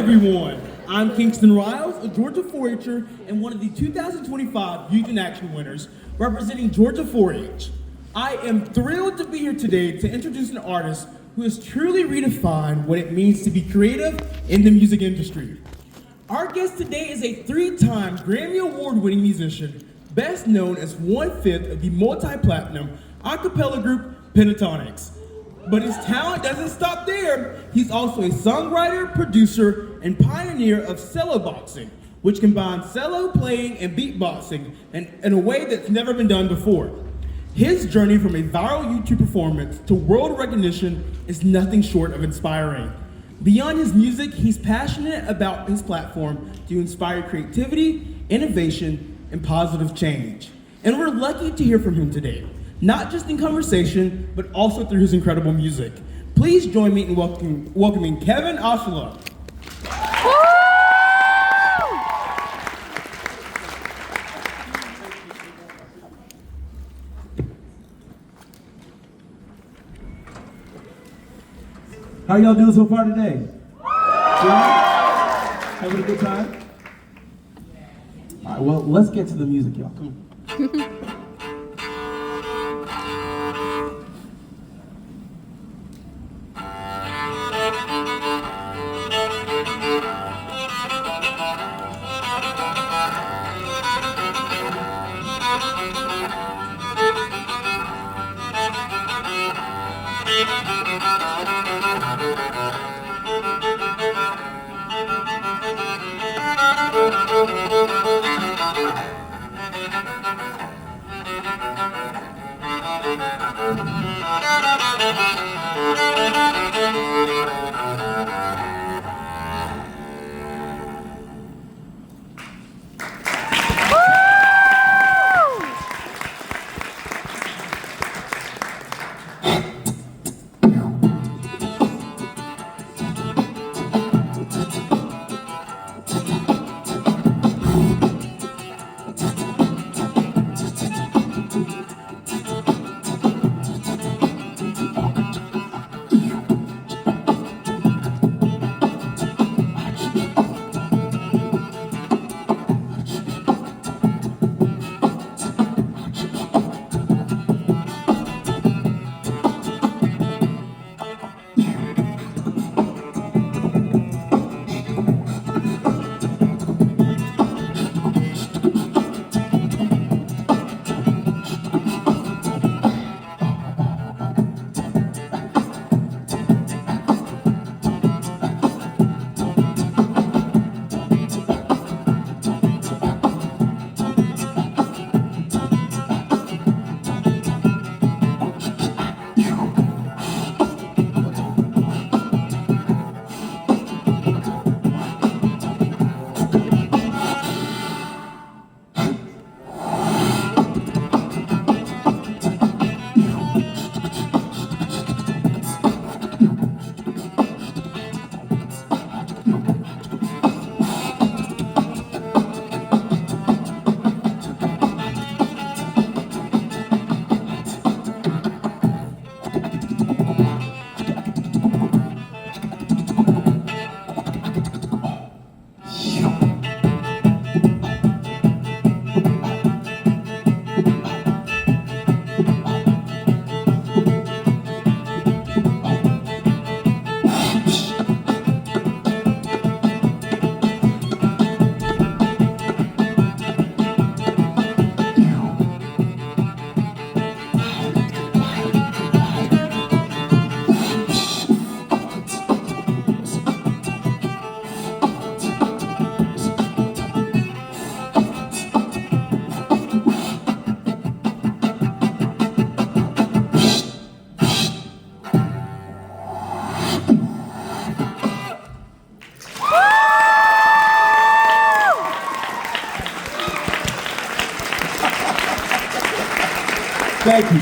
everyone. I'm Kingston Riles, a Georgia 4-H'er and one of the 2025 Youth in Action winners representing Georgia 4-H. I am thrilled to be here today to introduce an artist who has truly redefined what it means to be creative in the music industry. Our guest today is a 3-time Grammy Award-winning musician, best known as 1/5 of the multi-platinum a cappella group Pentatonix. But his talent doesn't stop there. He's also a songwriter, producer, and pioneer of cello boxing, which combines cello playing and beatboxing in a way that's never been done before. His journey from a viral YouTube performance to world recognition is nothing short of inspiring. Beyond his music, he's passionate about his platform to inspire creativity, innovation, and positive change. And we're lucky to hear from him today, not just in conversation, but also through his incredible music. Please join me in welcoming Kevin Olusola. How y'all doing so far today? Yeah? Having a good time? All right, well, let's get to the music, y'all. Come on.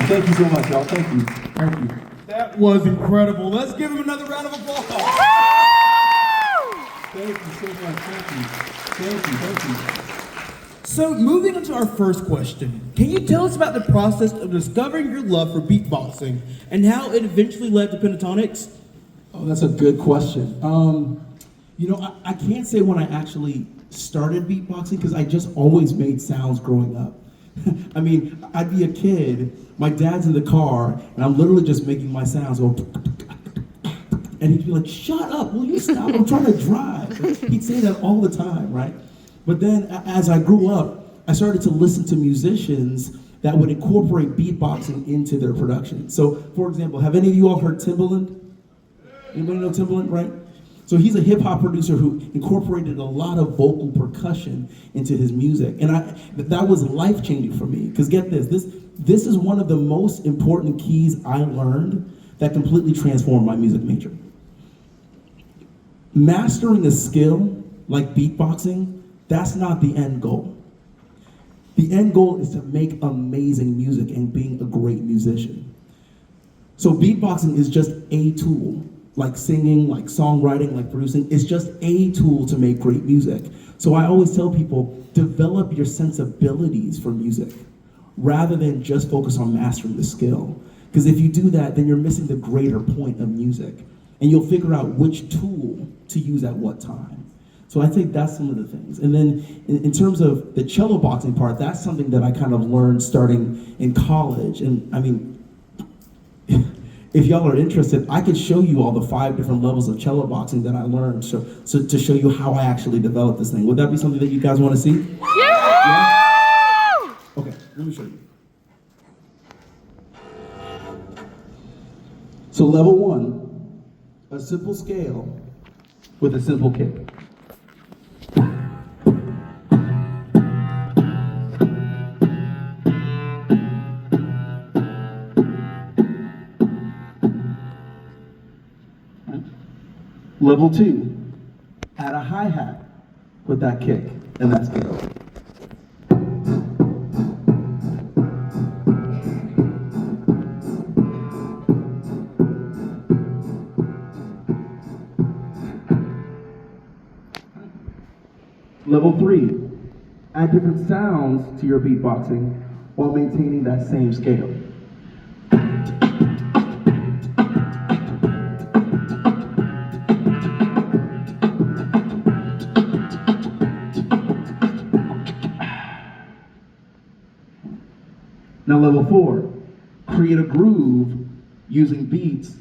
Thank you so much, y'all. Thank you. That was incredible. Let's give him another round of applause. Thank you so much. Thank you. So moving on to our first question, can you tell us about the process of discovering your love for beatboxing and how it eventually led to Pentatonix? Oh, that's a good question. You know, I can't say when I actually started beatboxing because I just always made sounds growing up. I mean, I'd be a kid, my dad's in the car, and I'm literally just making my sounds go, and he'd be like, shut up, will you stop? I'm trying to drive. He'd say that all the time, right? But then as I grew up, I started to listen to musicians that would incorporate beatboxing into their production. So, for example, have any of you all heard Timbaland? Anybody know Timbaland, right? So he's a hip hop producer who incorporated a lot of vocal percussion into his music. And that was life changing for me. Because get this is one of the most important keys I learned that completely transformed my music major. Mastering a skill like beatboxing, that's not the end goal. The end goal is to make amazing music and being a great musician. So beatboxing is just a tool. Like singing, like songwriting, like producing, is just a tool to make great music. So I always tell people, develop your sensibilities for music rather than just focus on mastering the skill. Because if you do that, then you're missing the greater point of music. And you'll figure out which tool to use at what time. So I think that's some of the things. And then in terms of the cello boxing part, that's something that I kind of learned starting in college. And I mean, if y'all are interested, I could show you all the 5 different levels of cello boxing that I learned so to show you how I actually developed this thing. Would that be something that you guys want to see? Yeah? Okay, let me show you. So level 1, a simple scale with a simple kick. Level 2, add a hi-hat with that kick and that scale. Level 3, add different sounds to your beatboxing while maintaining that same scale. Now level 4, create a groove using beats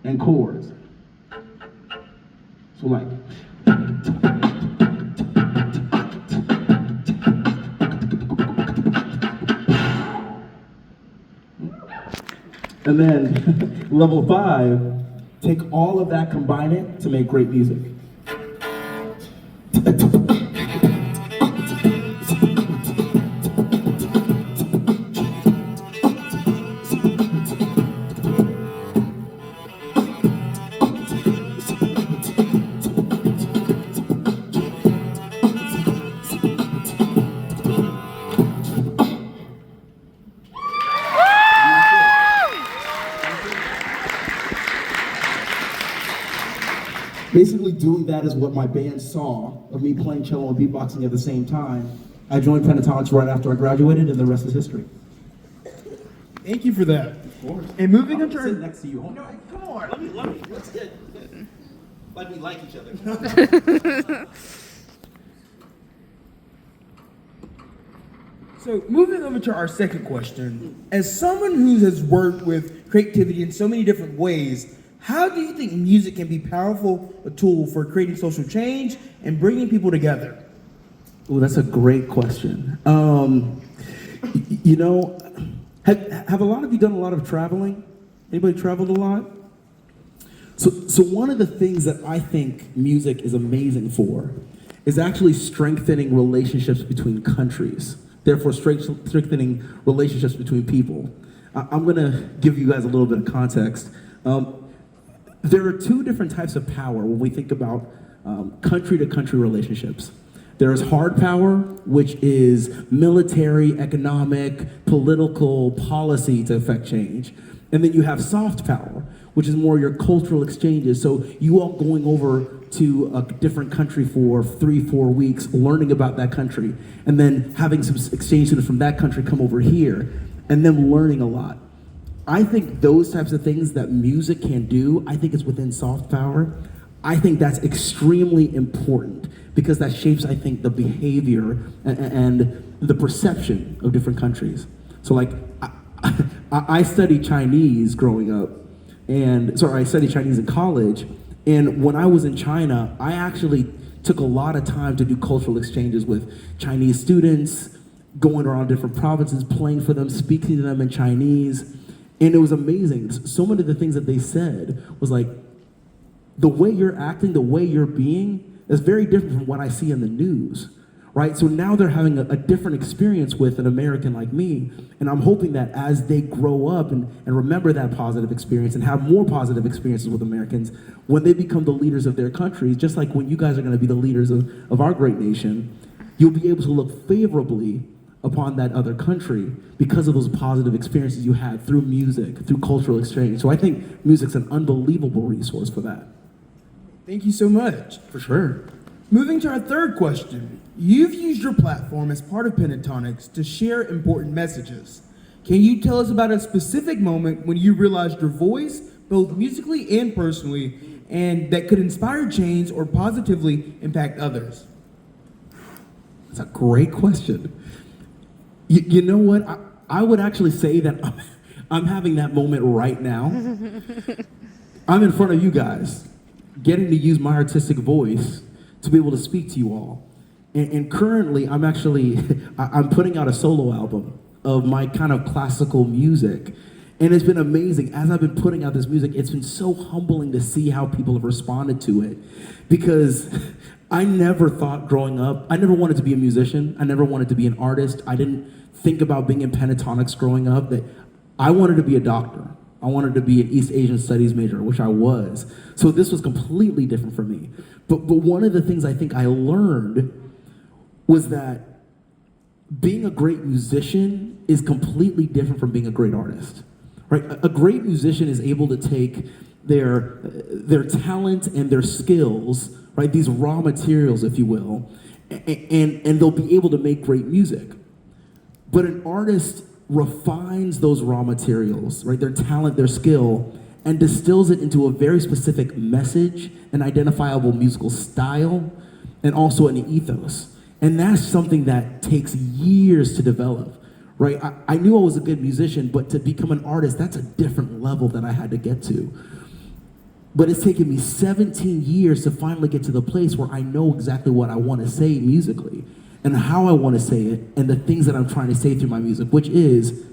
and chords. So like, and then level 5, take all of that, combine it to make great music. Basically doing that is what my band saw of me playing cello and beatboxing at the same time. I joined Pentatonics right after I graduated, and the rest is history. Thank you for that. Of course. And moving on to our... next to you. No, come on, let me. Let's get like we like each other. So moving over to our second question, as someone who has worked with creativity in so many different ways, how do you think music can be powerful a tool for creating social change and bringing people together? Oh, that's a great question. You know, have a lot of you done a lot of traveling? Anybody traveled a lot? So one of the things that I think music is amazing for is actually strengthening relationships between countries. Therefore, strengthening relationships between people. I'm gonna give you guys a little bit of context. There are 2 different types of power when we think about country-to-country relationships. There is hard power, which is military, economic, political policy to affect change. And then you have soft power, which is more your cultural exchanges. So you all going over to a different country for 3-4 weeks, learning about that country, and then having some exchange students from that country come over here, and them learning a lot. I think those types of things that music can do, I think it's within soft power. I think that's extremely important because that shapes, I think, the behavior and the perception of different countries. So like, I studied Chinese growing up, I studied Chinese in college, and when I was in China, I actually took a lot of time to do cultural exchanges with Chinese students, going around different provinces, playing for them, speaking to them in Chinese, and it was amazing. So many of the things that they said was like, the way you're acting, the way you're being, is very different from what I see in the news, right? So now they're having a different experience with an American like me, and I'm hoping that as they grow up and remember that positive experience and have more positive experiences with Americans, when they become the leaders of their countries, just like when you guys are gonna be the leaders of our great nation, you'll be able to look favorably upon that other country because of those positive experiences you had through music, through cultural exchange. So I think music's an unbelievable resource for that. Thank you so much. For sure. Moving to our third question. You've used your platform as part of Pentatonics to share important messages. Can you tell us about a specific moment when you realized your voice, both musically and personally, and that could inspire change or positively impact others? That's a great question. You know what? I would actually say that I'm having that moment right now. I'm in front of you guys, getting to use my artistic voice to be able to speak to you all. And currently, I'm putting out a solo album of my kind of classical music. And it's been amazing. As I've been putting out this music, it's been so humbling to see how people have responded to it. Because I never thought growing up, I never wanted to be a musician. I never wanted to be an artist. I didn't think about being in pentatonics growing up. That I wanted to be a doctor. I wanted to be an East Asian Studies major, which I was. So this was completely different for me. But one of the things I think I learned was that being a great musician is completely different from being a great artist, right? A great musician is able to take their talent and their skills, right? These raw materials, if you will, and they'll be able to make great music. But an artist refines those raw materials, right? Their talent, their skill, and distills it into a very specific message, an identifiable musical style, and also an ethos. And that's something that takes years to develop, right? I knew I was a good musician, but to become an artist, that's a different level that I had to get to. But it's taken me 17 years to finally get to the place where I know exactly what I want to say musically and how I want to say it and the things that I'm trying to say through my music, which is,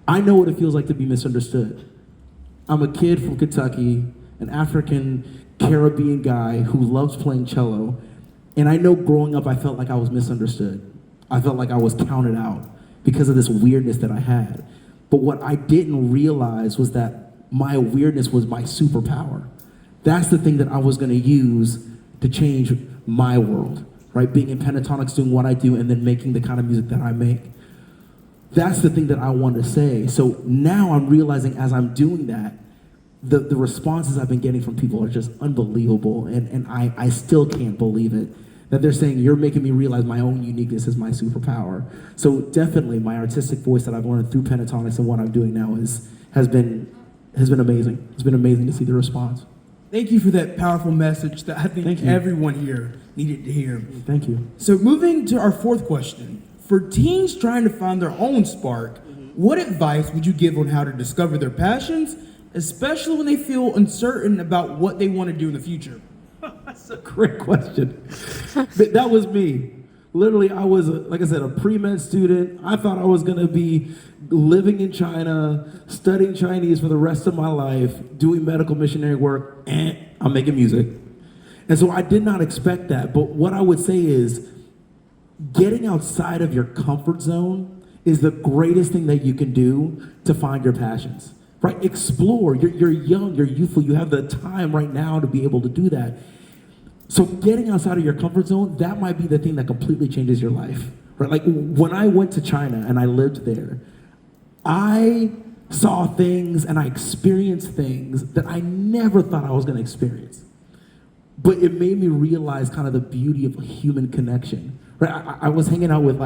I know what it feels like to be misunderstood. I'm a kid from Kentucky, an African Caribbean guy who loves playing cello, and I know growing up I felt like I was misunderstood. I felt like I was counted out because of this weirdness that I had. But what I didn't realize was that my weirdness was my superpower. That's the thing that I was gonna use to change my world, right? Being in pentatonics, doing what I do, and then making the kind of music that I make. That's the thing that I want to say. So now I'm realizing as I'm doing that, the responses I've been getting from people are just unbelievable, and I still can't believe it, that they're saying, you're making me realize my own uniqueness is my superpower. So definitely my artistic voice that I've learned through pentatonics and what I'm doing now has been amazing. It's been amazing to see the response. Thank you for that powerful message that I think everyone here needed to hear. Thank you. So moving to our fourth question. For teens trying to find their own spark, what advice would you give on how to discover their passions, especially when they feel uncertain about what they want to do in the future? That's a great question. That was me. Literally, I was, like I said, a pre-med student. I thought I was going to be living in China, studying Chinese for the rest of my life, doing medical missionary work, and I'm making music. And so I did not expect that. But what I would say is, getting outside of your comfort zone is the greatest thing that you can do to find your passions, right? Explore. You're young, you're youthful, you have the time right now to be able to do that. So getting outside of your comfort zone, that might be the thing that completely changes your life, right? Like when I went to China and I lived there, I saw things and I experienced things that I never thought I was gonna experience. But it made me realize kind of the beauty of a human connection. Right? I was hanging out with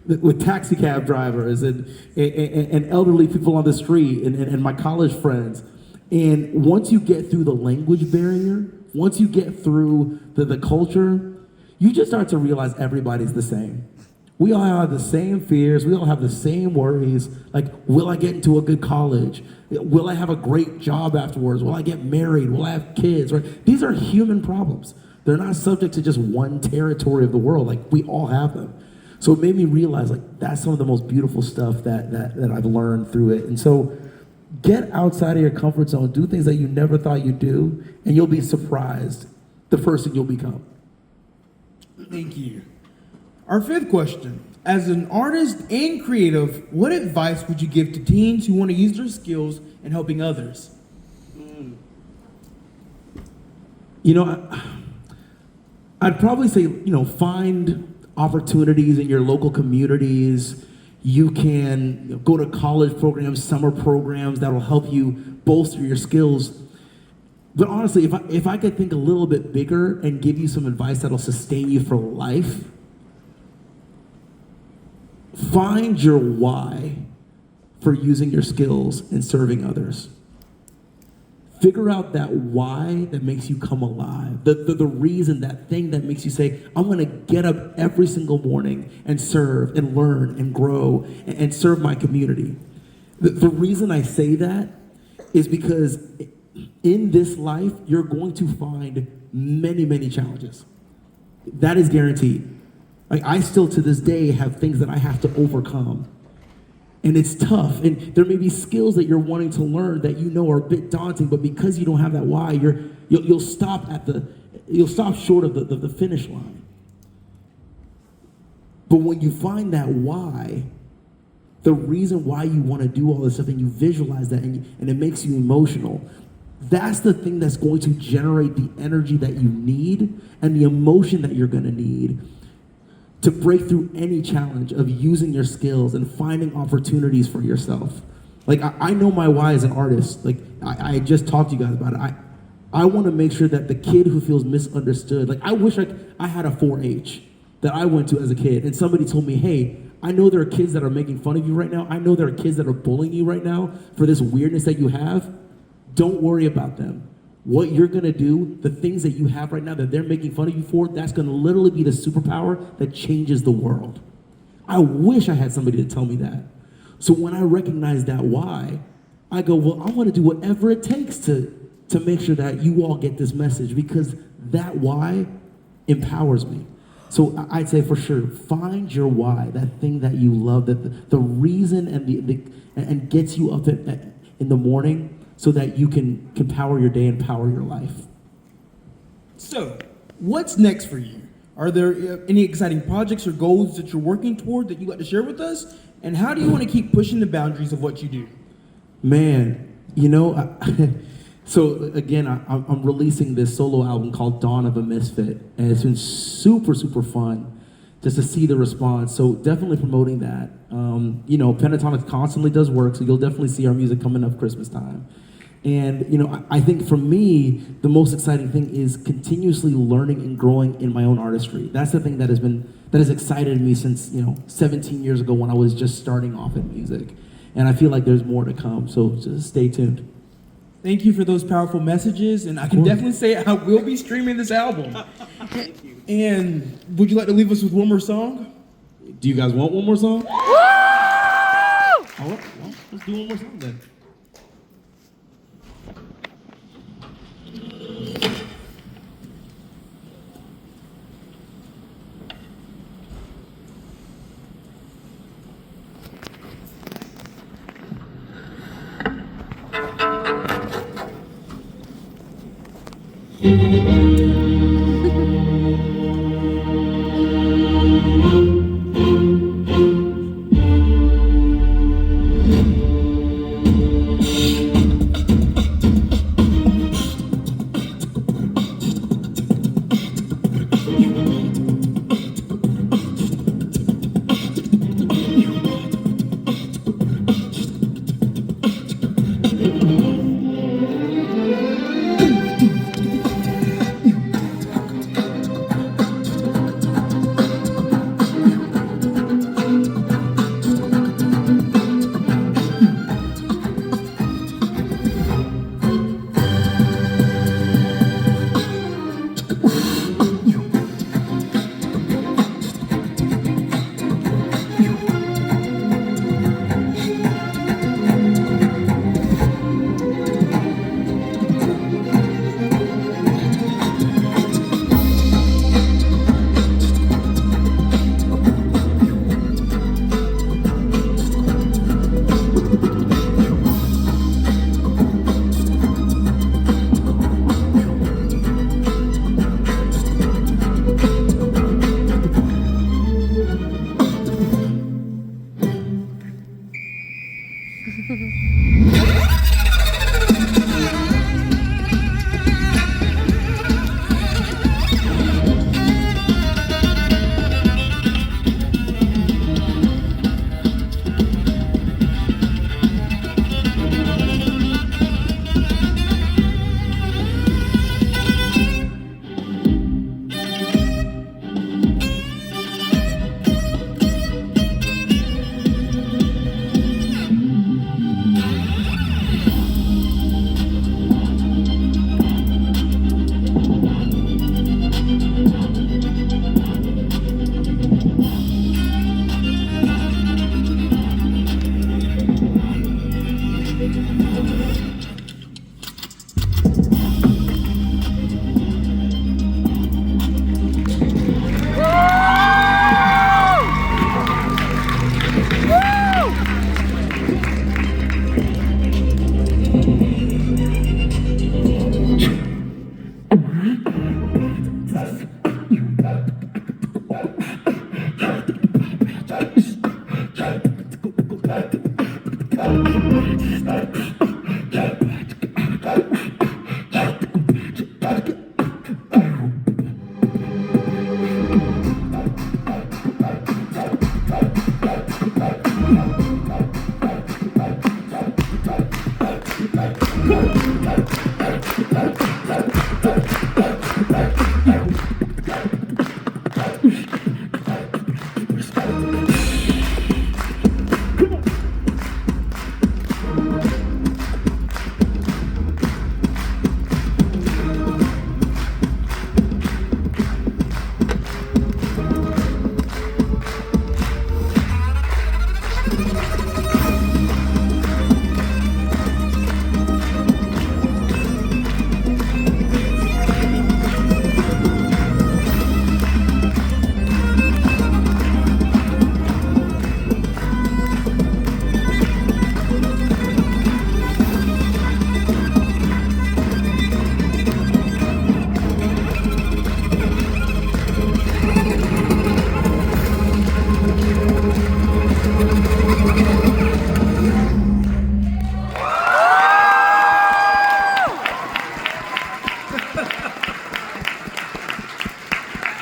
with taxi cab drivers and elderly people on the street and my college friends. And once you get through the language barrier, once you get through the culture, you just start to realize everybody's the same. We all have the same fears. We all have the same worries. Like, will I get into a good college? Will I have a great job afterwards? Will I get married? Will I have kids? Right? These are human problems. They're not subject to just one territory of the world. Like, we all have them. So it made me realize, like, that's some of the most beautiful stuff that I've learned through it. And so get outside of your comfort zone. Do things that you never thought you'd do, and you'll be surprised the person you'll become. Thank you. Our fifth question. As an artist and creative, what advice would you give to teens who want to use their skills in helping others? You know, I'd probably say, find opportunities in your local communities. You can go to college programs, summer programs that'll help you bolster your skills. But honestly, if I could think a little bit bigger and give you some advice that'll sustain you for life, find your why for using your skills and serving others. Figure out that why that makes you come alive. The reason, that thing that makes you say, I'm gonna get up every single morning and serve and learn and grow and serve my community. The reason I say that is because in this life, you're going to find many, many challenges. That is guaranteed. Like, I still to this day have things that I have to overcome. And it's tough. And there may be skills that you're wanting to learn that you know are a bit daunting, but because you don't have that why, you'll stop short of the finish line. But when you find that why, the reason why you want to do all this stuff, and you visualize that, and it makes you emotional, that's the thing that's going to generate the energy that you need and the emotion that you're going to need to break through any challenge of using your skills and finding opportunities for yourself. Like, I know my why as an artist. Like, I just talked to you guys about it. I want to make sure that the kid who feels misunderstood, like, I wish I had a 4-H that I went to as a kid, and somebody told me, hey, I know there are kids that are making fun of you right now. I know there are kids that are bullying you right now for this weirdness that you have. Don't worry about them. What you're gonna do, the things that you have right now that they're making fun of you for, that's gonna literally be the superpower that changes the world. I wish I had somebody to tell me that. So when I recognize that why, I go, well, I wanna do whatever it takes to make sure that you all get this message, because that why empowers me. So I'd say for sure, find your why, that thing that you love, that the reason and gets you up in the morning, so that you can power your day and power your life. So, what's next for you? Are there any exciting projects or goals that you're working toward that you'd like to share with us? And how do you want to keep pushing the boundaries of what you do? Man, so again, I'm releasing this solo album called Dawn of a Misfit, and it's been super, super fun just to see the response. So definitely promoting that. Pentatonic constantly does work, so you'll definitely see our music coming up Christmas time. And, I think for me, the most exciting thing is continuously learning and growing in my own artistry. That's the thing that has excited me since, 17 years ago when I was just starting off in music. And I feel like there's more to come, so just stay tuned. Thank you for those powerful messages, and I can definitely say I will be streaming this album. Thank you. And would you like to leave us with one more song? Do you guys want one more song? Woo! All right, well, let's do one more song then.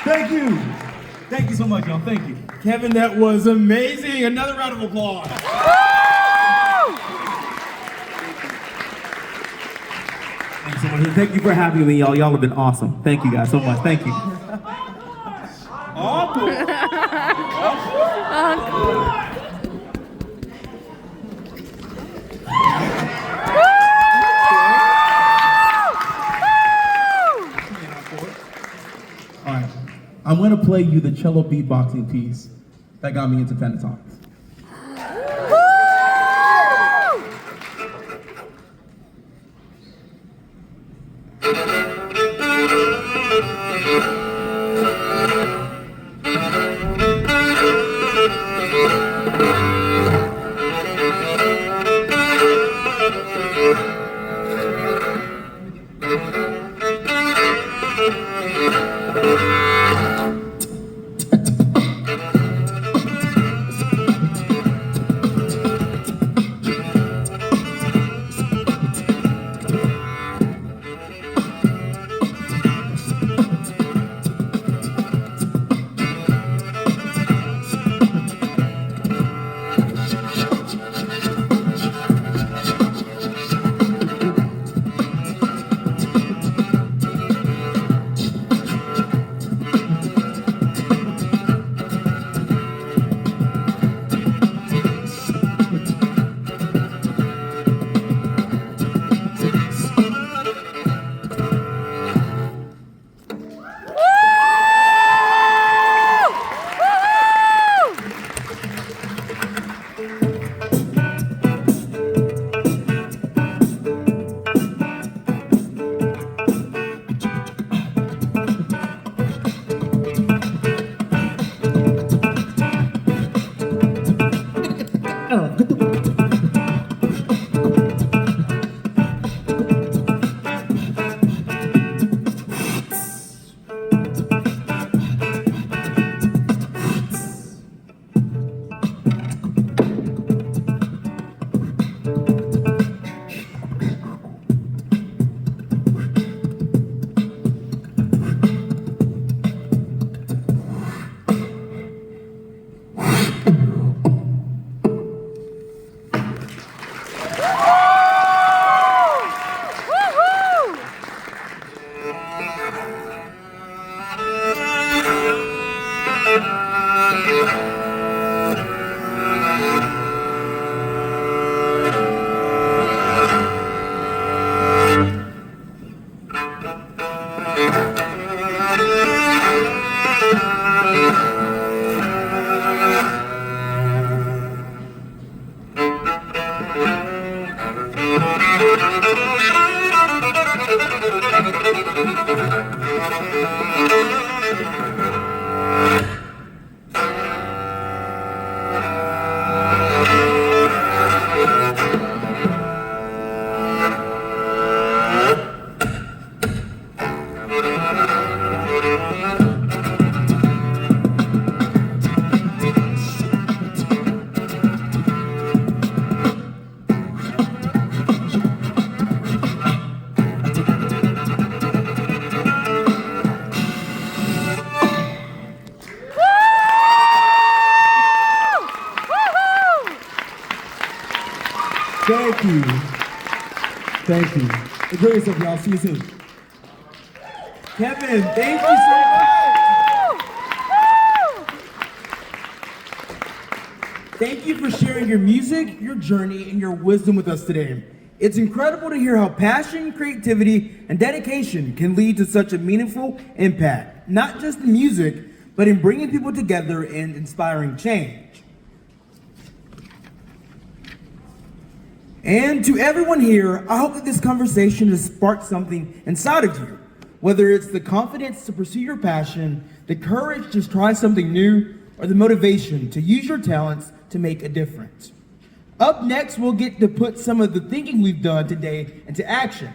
Thank you. Thank you so much, y'all. Thank you. Kevin, that was amazing. Another round of applause. Thank you so much. Thank you for having me, y'all. Y'all have been awesome. Thank you guys so much. Thank you. All right. I'm going to play you the cello beatboxing piece that got me into pentatonics. Thank you. Thank you. Enjoy yourself, y'all. See you soon. Kevin, thank you so much. Thank you for sharing your music, your journey, and your wisdom with us today. It's incredible to hear how passion, creativity, and dedication can lead to such a meaningful impact, not just in music, but in bringing people together and inspiring change. And to everyone here, I hope that this conversation has sparked something inside of you. Whether it's the confidence to pursue your passion, the courage to try something new, or the motivation to use your talents to make a difference. Up next, we'll get to put some of the thinking we've done today into action.